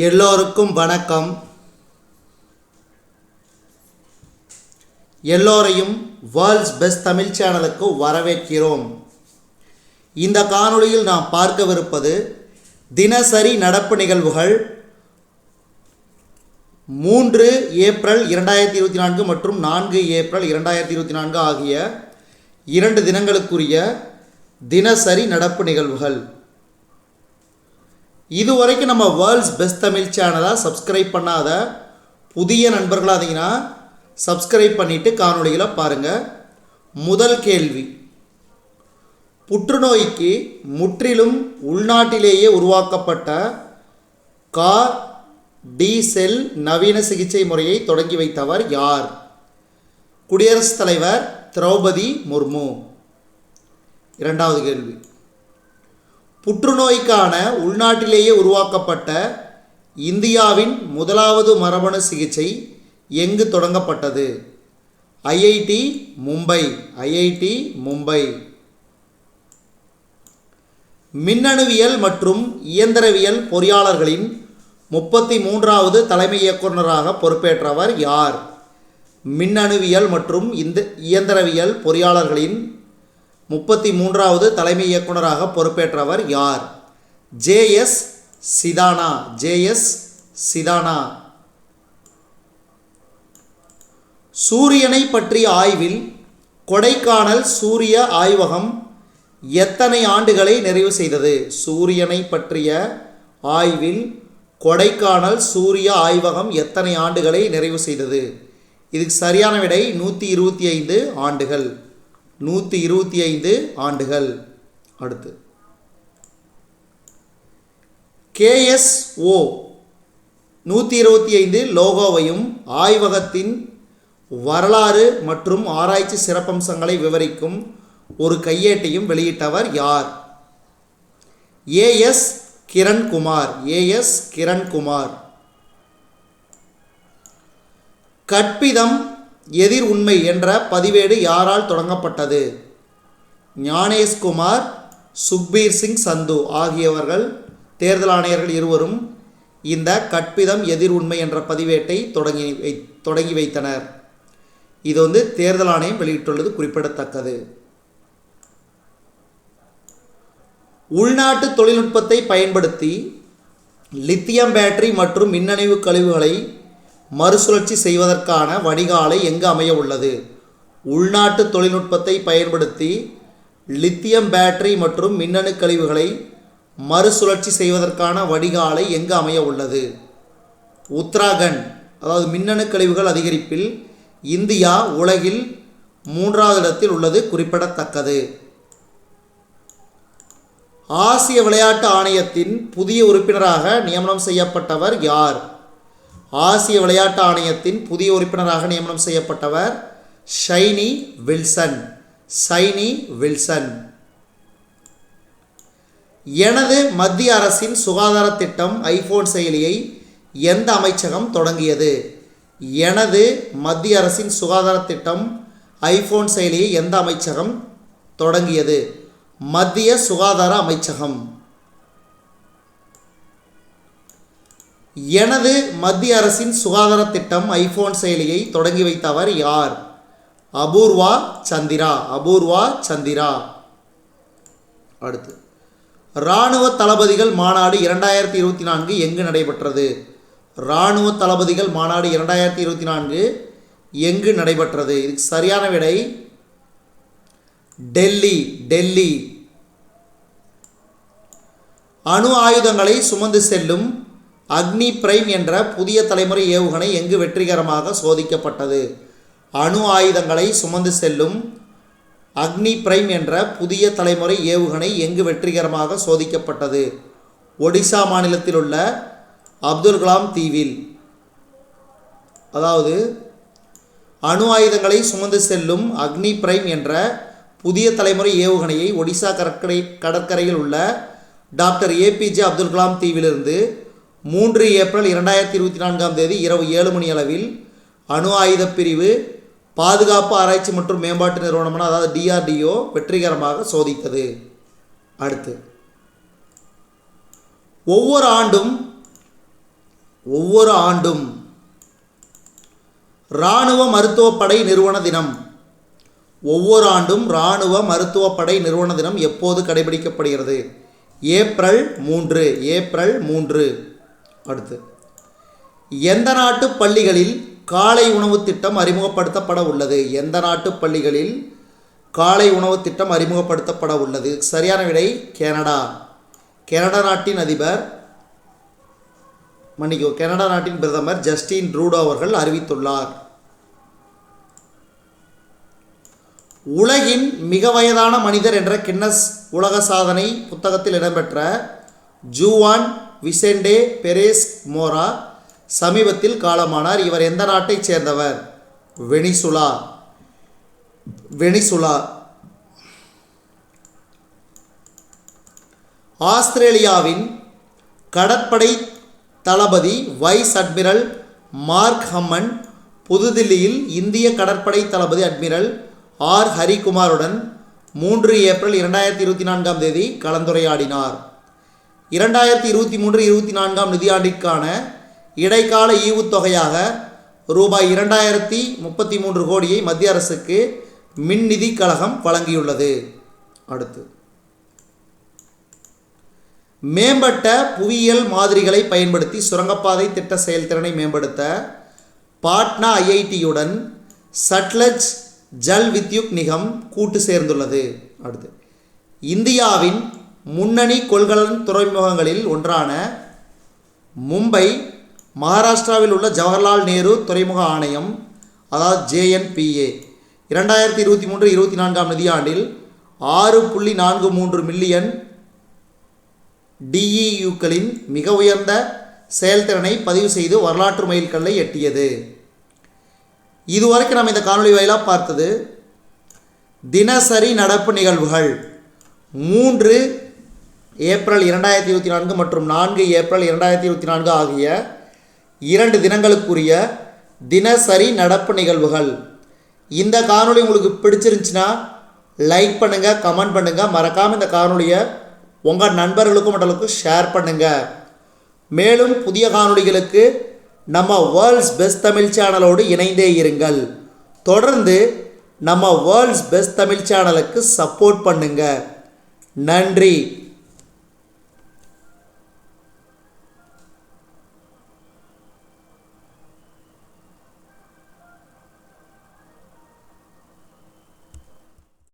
எல்லோருக்கும் வணக்கம். எல்லோரையும் வேர்ல்ட்ஸ் பெஸ்ட் தமிழ் சேனலுக்கு வரவேற்கிறோம். இந்த காணொளியில் நாம் பார்க்கவிருப்பது தினசரி நடப்பு நிகழ்வுகள் 3 ஏப்ரல் 2024 மற்றும் 4 ஏப்ரல் 2024 ஆகிய 2 தினங்களுக்குரிய தினசரி நடப்பு நிகழ்வுகள். இதுவரைக்கும் நம்ம வேர்ல்ட்ஸ் பெஸ்ட் தமிழ் சேனலை சப்ஸ்கிரைப் பண்ணாத புதிய நண்பர்களாக இருந்தீங்கன்னா சப்ஸ்கிரைப் பண்ணிவிட்டு காணொளிகளை பாருங்கள். முதல் கேள்வி, புற்றுநோய்க்கு முற்றிலும் உள்நாட்டிலேயே உருவாக்கப்பட்ட கார் டி செல் நவீன சிகிச்சை முறையை தொடங்கி வைத்தவர் யார்? குடியரசுத் தலைவர் திரௌபதி முர்மு. இரண்டாவது கேள்வி, புற்றுநோய்க்கான உள்நாட்டிலேயே உருவாக்கப்பட்ட இந்தியாவின் முதலாவது மரபணு சிகிச்சை எங்கு தொடங்கப்பட்டது? ஐஐடி மும்பை. ஐஐடி மும்பை. மின்னணுவியல் மற்றும் இயந்திரவியல் பொறியாளர்களின் 33வது தலைமை இயக்குநராக பொறுப்பேற்றவர் யார்? மின்னணுவியல் மற்றும் இயந்திரவியல் பொறியாளர்களின் 33வது தலைமை இயக்குநராக பொறுப்பேற்றவர் யார்? ஜேஎஸ் சிதானா. ஜேஎஸ் சிதானா. சூரியனை பற்றிய ஆய்வில் கொடைக்கானல் சூரிய ஆய்வகம் எத்தனை ஆண்டுகளை நிறைவு செய்தது? சூரியனை பற்றிய ஆய்வில் கொடைக்கானல் சூரிய ஆய்வகம் எத்தனை ஆண்டுகளை நிறைவு செய்தது? இதுக்கு சரியான விடை 125 ஆண்டுகள். 125 ஆண்டுகள். அடுத்து, KSO 125 லோகோவையும் ஆய்வகத்தின் வரலாறு மற்றும் ஆராய்ச்சி சிறப்பம்சங்களை விவரிக்கும் ஒரு கையேட்டையும் வெளியிட்டவர் யார்? ஏஎஸ் கிரண்குமார். ஏஎஸ் கிரண்குமார். கற்பிதம் எதிர் உண்மை என்ற பதிவேடு யாரால் தொடங்கப்பட்டது? ஞானேஷ்குமார், சுக்பீர் சிங் சந்து ஆகியவர்கள் தேர்தல் ஆணையர்கள் இருவரும் இந்த கற்பிதம் எதிர் உண்மை என்ற பதிவேட்டை தொடங்கி வைத்தனர். இது தேர்தல் ஆணையம் வெளியிட்டுள்ளது குறிப்பிடத்தக்கது. உள்நாட்டு தொழில்நுட்பத்தை பயன்படுத்தி லித்தியம் பேட்டரி மற்றும் மின்னணு கழிவுகளை மறுசுழற்சி செய்வதற்கான வடிகாலை எங்கு அமைய உள்ளது? உள்நாட்டு தொழில்நுட்பத்தை பயன்படுத்தி லித்தியம் பேட்டரி மற்றும் மின்னணு கழிவுகளை மறுசுழற்சி செய்வதற்கான வடிகாலை எங்கு அமைய உள்ளது? உத்தராகண்ட். அதாவது மின்னணு கழிவுகள் அதிகரிப்பில் இந்தியா உலகில் 3வது இடத்தில் உள்ளது குறிப்பிடத்தக்கது. ஆசிய விளையாட்டு ஆணையத்தின் புதிய உறுப்பினராக நியமனம் செய்யப்பட்டவர் யார்? ஆசிய விளையாட்டு ஆணையத்தின் புதிய உறுப்பினராக நியமனம் செய்யப்பட்டவர் ஷைனி வில்சன். ஷைனி வில்சன். எனது மத்திய அரசின் சுகாதார திட்டம் ஐபோன் செயலியை எந்த அமைச்சகம் தொடங்கியது? எனது மத்திய அரசின் சுகாதார திட்டம் ஐபோன் செயலியை எந்த அமைச்சகம் தொடங்கியது? மத்திய சுகாதார அமைச்சகம். எனது மத்திய அரசின் சுகாதார திட்டம் ஐபோன் செயலியை தொடங்கி வைத்தவர் யார்? அபூர்வா சந்திரா. அபூர்வா சந்திரா. அடுத்து, இராணுவ தளபதிகள் மாநாடு 2024 எங்கு நடைபெற்றது? இராணுவ தளபதிகள் மாநாடு 2024 எங்கு நடைபெற்றது? இதுக்கு சரியான விடை டெல்லி. டெல்லி. அணு ஆயுதங்களை சுமந்து செல்லும் அக்னி பிரைம் என்ற புதிய தலைமுறை ஏவுகணை எங்கு வெற்றிகரமாக சோதிக்கப்பட்டது? அணு ஆயுதங்களை சுமந்து செல்லும் அக்னி பிரைம் என்ற புதிய தலைமுறை ஏவுகணை எங்கு வெற்றிகரமாக சோதிக்கப்பட்டது? ஒடிசா மாநிலத்தில் உள்ள அப்துல் கலாம் தீவில். அதாவது அணு ஆயுதங்களை சுமந்து செல்லும் அக்னி பிரைம் என்ற புதிய தலைமுறை ஏவுகணையை ஒடிசா கடற்கரையில் உள்ள டாக்டர் APJ அப்துல் கலாம் தீவிலிருந்து 3 ஏப்ரல் 2024 இரவு 7 மணி அளவில் அணு ஆயுத பிரிவு பாதுகாப்பு ஆராய்ச்சி மற்றும் மேம்பாட்டு நிறுவனமான அதாவது DRDO வெற்றிகரமாக சோதித்தது. அடுத்து, ஒவ்வொரு ஆண்டும் ஒவ்வொரு ஆண்டும். இராணுவ மருத்துவப்படை நிறுவன தினம். ஒவ்வொரு ஆண்டும் இராணுவ மருத்துவப்படை நிறுவன தினம் எப்போது கடைபிடிக்கப்படுகிறது? ஏப்ரல் 3. ஏப்ரல் 3. அடுத்து, எந்த நாட்டு பள்ளிகளில் காலை உணவு திட்டம் அறிமுகப்படுத்தப்பட உள்ளது? எந்த நாட்டு பள்ளிகளில் காலை உணவு திட்டம் அறிமுகப்படுத்தப்பட உள்ளது? சரியான விடை கனடா. கனடா நாட்டின் கனடா நாட்டின் பிரதமர் ஜஸ்டின் ட்ரூடோ அவர்கள் அறிவித்துள்ளார். உலகின் மிக வயதான மனிதர் என்ற கின்னஸ் உலக சாதனை புத்தகத்தில் இடம்பெற்ற ஜூவான் விசென்டே பெரேஸ் மோரா சமீபத்தில் காலமானார். இவர் எந்த நாட்டைச் சேர்ந்தவர்? வெனிசுலா. ஆஸ்திரேலியாவின் கடற்படை தளபதி வைஸ் அட்மிரல் மார்க் ஹம்மன் புதுதில்லியில் இந்திய கடற்படை தளபதி அட்மிரல் ஆர் ஹரிகுமாருடன் 3 ஏப்ரல் 2024 கலந்துரையாடினார். 2023-24 நிதியாண்டிற்கான இடைக்கால ஈவுத்தொகையாக ரூபாய் 2033 கோடியை மத்திய அரசுக்கு மின் நிதி கழகம் வழங்கியுள்ளது. அடுத்து, மேம்பட்ட புவியியல் மாதிரிகளை பயன்படுத்தி சுரங்கப்பாதை திட்ட செயல்திறனை மேம்படுத்த பாட்னா ஐஐடியுடன் சட்லஜ் ஜல் வித்யுத் நிகம் கூட்டு சேர்ந்துள்ளது. அடுத்து, இந்தியாவின் முன்னணி கொள்கலன் துறைமுகங்களில் ஒன்றான மும்பை மகாராஷ்டிராவில் உள்ள ஜவஹர்லால் நேரு துறைமுக ஆணையம், அதாவது JNPA, 2023-24 நிதியாண்டில் 6.43 மில்லியன் DEUக்களின் மிக உயர்ந்த செயல்திறனை பதிவு செய்து வரலாற்று மைல்கல்லை எட்டியது. இதுவரைக்கும் நம்ம இந்த காணொலி வாயிலாக பார்த்தது தினசரி நடப்பு நிகழ்வுகள். 3 ஏப்ரல் 2024 மற்றும் 4 ஏப்ரல் 2024 ஆகிய 2 தினங்களுக்குரிய தினசரி நடப்பு நிகழ்வுகள். இந்த காணொலி உங்களுக்கு பிடிச்சிருந்துச்சுன்னா லைக் பண்ணுங்கள், கமெண்ட் பண்ணுங்கள். மறக்காமல் இந்த காணொலியை உங்கள் நண்பர்களுக்கும் மற்றவர்களுக்கும் ஷேர் பண்ணுங்கள். மேலும் புதிய காணொலிகளுக்கு நம்ம வேர்ல்ட்ஸ் பெஸ்ட் தமிழ் சேனலோடு இணைந்தே இருங்கள். தொடர்ந்து நம்ம வேர்ல்ட்ஸ் பெஸ்ட் தமிழ் சேனலுக்கு சப்போர்ட் பண்ணுங்கள். நன்றி.